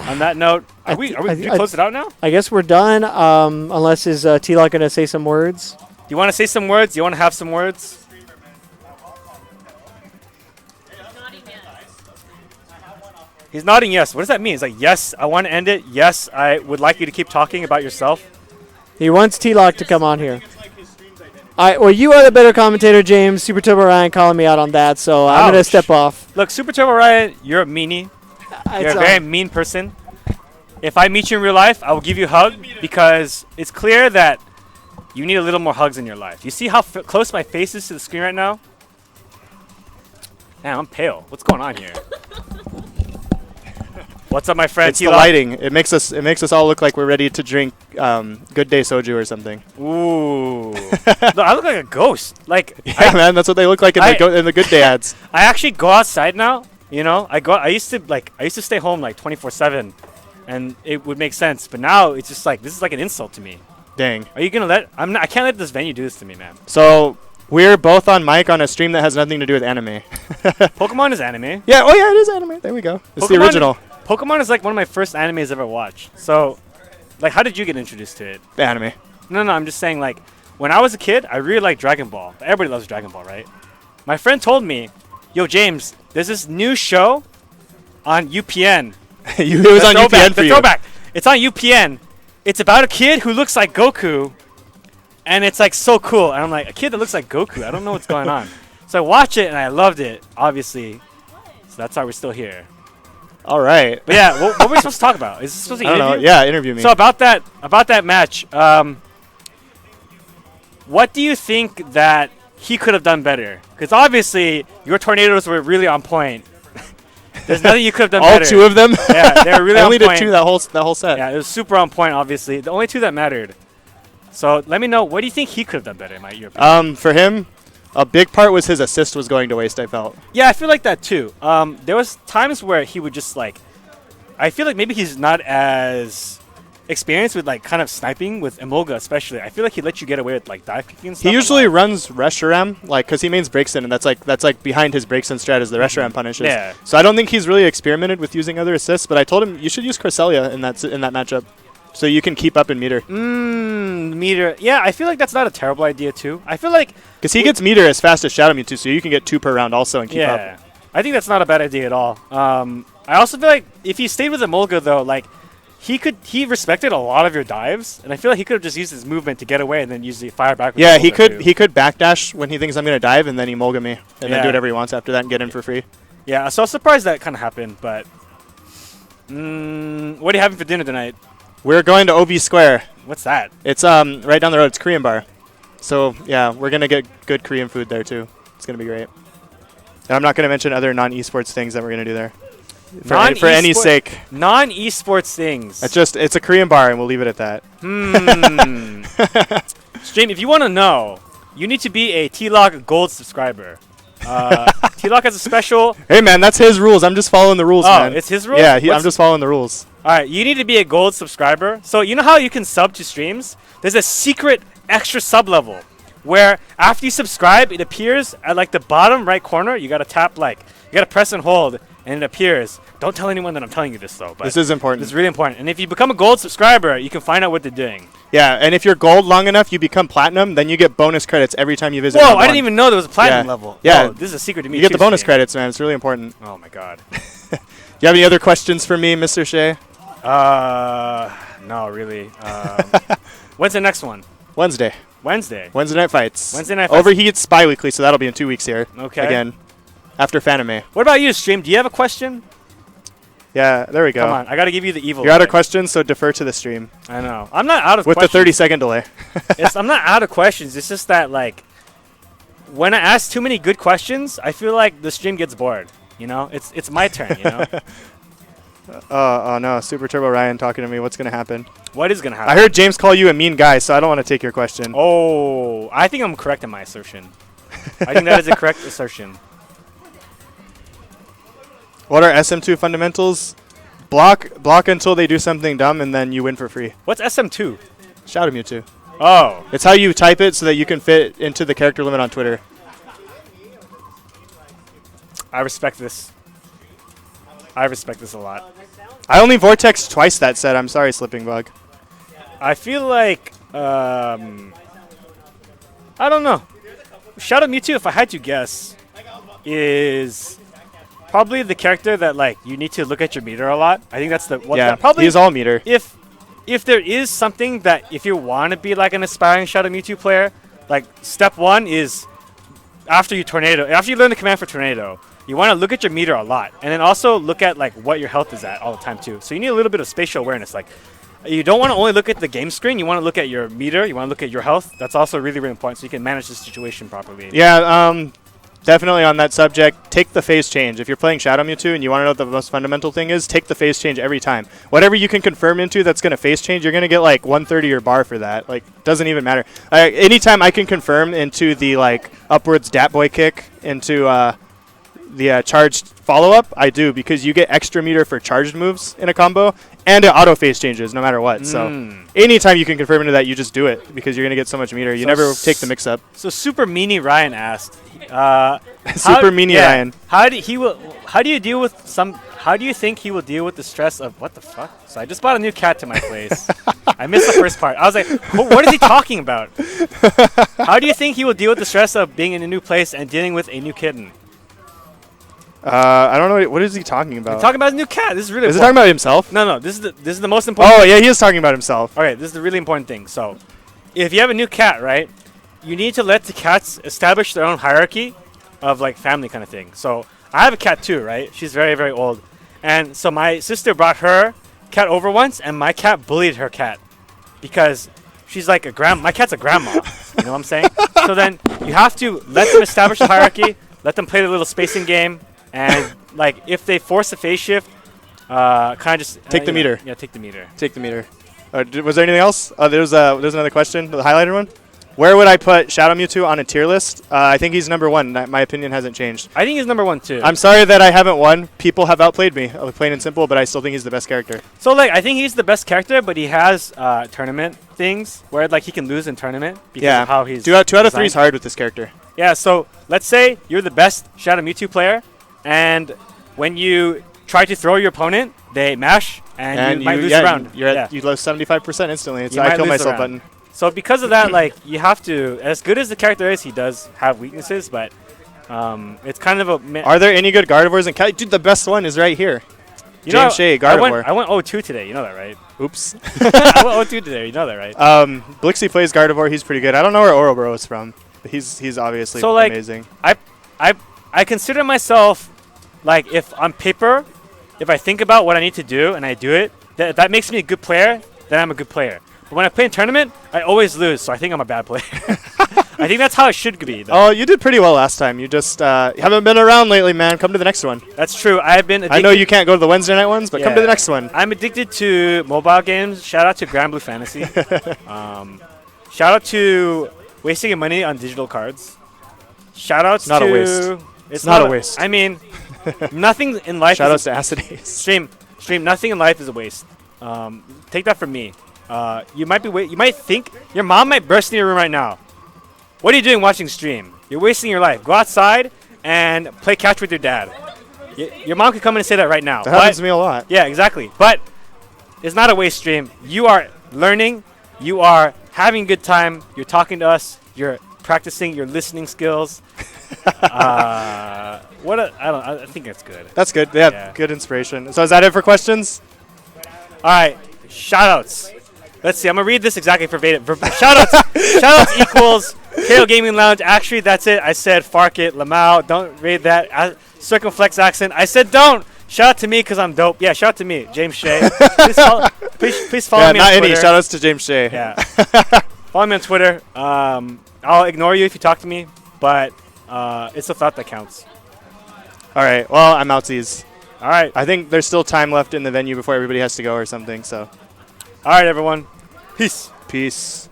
On that note, did we close it out now? I guess we're done. Unless is T-Loc going to say some words? Do you want to say some words? Do you want to have some words? He's nodding yes. What does that mean? It's like, yes, I want to end it. Yes, I would like you to keep talking about yourself. He wants T-Loc to come on here. All right, well, you are the better commentator, James. Super Turbo Ryan calling me out on that, so I'm going to step off. Look, Super Turbo Ryan, you're a meanie. You're a very mean person. If I meet you in real life, I will give you a hug because it's clear that you need a little more hugs in your life. You see how close my face is to the screen right now? Man, I'm pale. What's going on here? What's up, my friend? It's the lighting. It makes us all look like we're ready to drink Good Day soju or something. Ooh. Look, I look like a ghost. Like, yeah, man, that's what they look like in the Good Day ads. I actually go outside now. You know, I used to stay home like 24/7, and it would make sense. But now it's just like this is like an insult to me. Dang. Are you gonna let? I can't let this venue do this to me, man. So we're both on mic on a stream that has nothing to do with anime. Pokemon is anime. Yeah. Oh yeah, it is anime. There we go. It's the original. Pokemon is like one of my first animes I've ever watched. So, like, how did you get introduced to it? The anime. No, I'm just saying, like, when I was a kid, I really liked Dragon Ball. Everybody loves Dragon Ball, right? My friend told me, yo, James, there's this new show on UPN. It was on UPN for you. The throwback. It's on UPN. It's about a kid who looks like Goku, and it's, like, so cool. And I'm like, a kid that looks like Goku? I don't know what's going on. So I watched it, and I loved it, obviously. So that's why we're still here. All right. But yeah, what were we supposed to talk about? Is this supposed to interview? I don't know. Yeah, interview me. So about that match, what do you think that he could have done better? Because obviously your tornadoes were really on point. There's nothing you could have done better. All two of them? Yeah, they were really on point. I only did two that whole set. Yeah, it was super on point, obviously. The only two that mattered. So let me know, what do you think he could have done better, in your opinion? For him, a big part was his assist was going to waste, I felt. Yeah, I feel like that too. There was times where he would just like, I feel like maybe he's not as experienced with like kind of sniping with Emolga especially. I feel like he let you get away with like dive kicking and stuff. He usually runs Reshiram, like, because he mains Breaksin, and that's like behind his Breaksin strat is the Reshiram punishes. Yeah. So I don't think he's really experimented with using other assists, but I told him you should use Cresselia in that matchup. So you can keep up in meter. Meter. Yeah, I feel like that's not a terrible idea, too. I feel like... Because he gets meter as fast as Shadow Mewtwo, so you can get 2 per round also and keep up. Yeah, I think that's not a bad idea at all. I also feel like if he stayed with Emolga, though, like, he respected a lot of your dives, and I feel like he could have just used his movement to get away and then use the fire back with Yeah, Emolga he could backdash when he thinks I'm going to dive and then Emolga me, and then do whatever he wants after that and get in for free. Yeah, so I was surprised that kind of happened, but... what are you having for dinner tonight? We're going to OV Square. What's that? It's right down the road. It's Korean bar. So, yeah, we're going to get good Korean food there, too. It's going to be great. And I'm not going to mention other non-esports things that we're going to do there. For any sake. Non-esports things. It's a Korean bar, and we'll leave it at that. Stream, if you want to know, you need to be a T-Loc Gold subscriber. T-Loc has a special... Hey, man, that's his rules. I'm just following the rules, man. Oh, it's his rules? Yeah, I'm just following the rules. All right, you need to be a gold subscriber. So you know how you can sub to streams? There's a secret extra sub level where after you subscribe, it appears at like the bottom right corner. You got to tap you got to press and hold, and it appears. Don't tell anyone that I'm telling you this, though. But this is important. This is really important. And if you become a gold subscriber, you can find out what they're doing. Yeah, and if you're gold long enough, you become platinum, then you get bonus credits every time you visit. Whoa, I didn't even know there was a platinum level. Yeah. Whoa, this is a secret to me. You get the bonus credits, man. It's really important. Oh, my God. Do you have any other questions for me, Mr. Shea? No, really. When's the next one? Wednesday. Wednesday Night Fights. Overheat Overheat's bi-weekly, so that'll be in 2 weeks here. Okay. Again, after Fanime. What about you, Stream? Do you have a question? Yeah, there we go. Come on, I got to give you the evil. You're out of questions, so defer to the stream. I know. I'm not out of questions. With the 30-second delay. I'm not out of questions. It's just that, like, when I ask too many good questions, I feel like the stream gets bored. You know? It's my turn, you know? Oh, no. Super Turbo Ryan talking to me. What's going to happen? What is going to happen? I heard James call you a mean guy, so I don't want to take your question. Oh, I think I'm correct in my assertion. I think that is a correct assertion. What are SM2 fundamentals? Block until they do something dumb, and then you win for free. What's SM2? Shadow Mewtwo. Oh. It's how you type it so that you can fit into the character limit on Twitter. I respect this. I respect this a lot. I only vortex twice that set. I'm sorry, Slipping Bug. I feel like I don't know. Shadow Mewtwo, if I had to guess, is probably the character that like you need to look at your meter a lot. I think that's the one. Yeah, Probably he's all meter. If there is something that if you want to be like an aspiring Shadow Mewtwo player, like step one is after you learn the command for Tornado, you want to look at your meter a lot, and then also look at like what your health is at all the time too. So you need a little bit of spatial awareness. Like you don't want to only look at the game screen. You want to look at your meter. You want to look at your health. That's also really, really important so you can manage the situation properly. Yeah, definitely on that subject, take the phase change. If you're playing Shadow Mewtwo and you want to know what the most fundamental thing is, take the phase change every time. Whatever you can confirm into that's going to phase change, you're going to get like 130 or bar for that. Like, doesn't even matter. Anytime I can confirm into the like upwards Dat Boy kick into the charged follow-up, I do, because you get extra meter for charged moves in a combo, and it auto phase changes no matter what. So anytime you can confirm into that, you just do it, because you're going to get so much meter. You never take the mix-up. So Super Meanie Ryan asked, Super Meanie Ryan. How do you think he will deal with the stress of what the fuck? So I just bought a new cat to my place. I missed the first part. I was like, what is he talking about? How do you think he will deal with the stress of being in a new place and dealing with a new kitten? I don't know. What is he talking about? He's talking about his new cat. This is really Is he important. talking about himself? No. This is the most important. Oh, yeah, he is talking about himself. Okay, this is the really important thing. So, if you have a new cat, right, you need to let the cats establish their own hierarchy of like family kind of thing. So, I have a cat too, right? She's very, very old. And so my sister brought her cat over once, and my cat bullied her cat because she's like my cat's a grandma. You know what I'm saying? So then you have to let them establish a hierarchy, let them play the little spacing game, and like if they force a phase shift, kind of just take the meter. Yeah, take the meter. Take the meter. Was there anything else? There's another question. The highlighted one. Where would I put Shadow Mewtwo on a tier list? I think he's number one. My opinion hasn't changed. I think he's number one too. I'm sorry that I haven't won. People have outplayed me, plain and simple, but I still think he's the best character. So like I think he's the best character, but he has tournament things where like he can lose in tournament because of how he's two out of three is hard with this character. Yeah, so let's say you're the best Shadow Mewtwo player, and when you try to throw your opponent, they mash, and you might lose a round. You lose 75% instantly. It's I kill myself button. So because of that, like you have to, as good as the character is, he does have weaknesses, but it's kind of a. Are there any good Gardevoirs in Cali? Dude, the best one is right here. James Shea, Gardevoir. I went 0-2 today. You know that, right? Oops. I went 0-2 today. You know that, right? Blixie plays Gardevoir. He's pretty good. I don't know where Orobro is from, but he's obviously so, like, amazing. I consider myself like if on paper, if I think about what I need to do and I do it, that makes me a good player. Then I'm a good player. But when I play in tournament, I always lose, so I think I'm a bad player. I think that's how it should be, though. Oh, you did pretty well last time. You just haven't been around lately, man. Come to the next one. That's true. I've been addicted. I know you can't go to the Wednesday night ones, but come to the next one. I'm addicted to mobile games. Shout out to Grand Blue Fantasy. Shout out to wasting your money on digital cards. Shout outs not to... a waste. It's not a waste. I mean, nothing in life Shout outs to Acid Ace. Stream, nothing in life is a waste. Take that from me. You might think your mom might burst in your room right now. What are you doing watching stream? You're wasting your life. Go outside and play catch with your dad. Your mom could come in and say that right now. That happens to me a lot. Yeah, exactly. But it's not a waste stream. You are learning. You are having a good time. You're talking to us. You're practicing your listening skills. I think that's good. That's good. Yeah, good inspiration. So is that it for questions? All right. Shoutouts. Let's see. I'm gonna read this exactly verbatim. Shoutouts equals KO Gaming Lounge. Actually, that's it. I said fark it. Lamau. Don't read that. Circumflex accent. I said don't. Shout out to me because I'm dope. Yeah, shout out to me, James Shea. Please follow me on Twitter. Shoutouts to James Shea. Yeah. Follow me on Twitter. I'll ignore you if you talk to me, but it's the thought that counts. All right. Well, I'm outsies. All right. I think there's still time left in the venue before everybody has to go or something. So. All right, everyone. Peace. Peace.